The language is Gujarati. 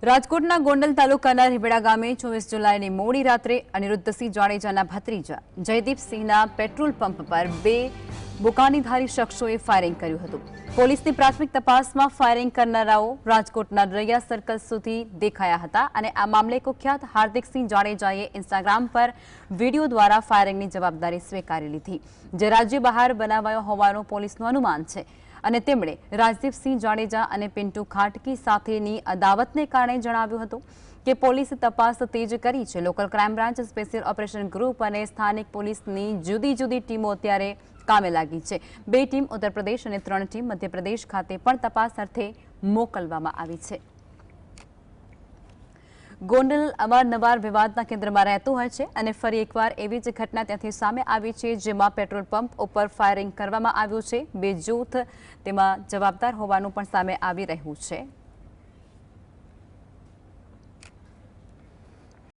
રાજકોટના ગોંડલ તાલુકાના રીબડા ગામે 24 જુલાઈની મોડી રાત્રે અનિરુદ્ધસિંહ જાડેજાના ભત્રીજા જયદીપસિંહના પેટ્રોલ પંપ પર બે બુકાનીધારી શખ્સોએ ફાયરિંગ કર્યું હતું। પોલીસની પ્રાથમિક તપાસમાં ફાયરિંગ કરનારાઓ રાજકોટના રૈયા સર્કલ સુધી દેખાયા હતા અને આ મામલે કુખ્યાત હાર્દિકસિંહ જાડેજાએ ઇન્સ્ટાગ્રામ પર વિડીયો દ્વારા ફાયરિંગની જવાબદારી સ્વીકારી લીધી, જે રાજ્ય બહાર બનાવાયો હોવાનું પોલીસનું અનુમાન છે અને તેમણે રાજદીપસિંહ જાડેજા અને પિન્ટુ ખાટકી સાથેની અદાવતને કારણે જણાવ્યું હતું કે પોલીસે તપાસ તેજ કરી છે। Local crime branch, special operation group અને સ્થાનિક પોલીસની જુદી જુદી ટીમો અત્યારે કામે લાગી છે। 2 ટીમ ઉત્તર પ્રદેશ અને 3 ટીમ મધ્યપ્રદેશ ખાતે પણ તપાસ અર્થે મોકલવામાં આવી છે। ગોંડલ અવારનવાર વિવાદના કેન્દ્રમાં રહેતું હોય છે અને ફરી એકવાર એવી જ ઘટના ત્યાંથી સામે આવી છે, જેમાં પેટ્રોલ પંપ ઉપર ફાયરિંગ કરવામાં આવ્યું છે। 2 જૂથ તેમાં જવાબદાર હોવાનું પણ સામે આવી રહ્યું છે।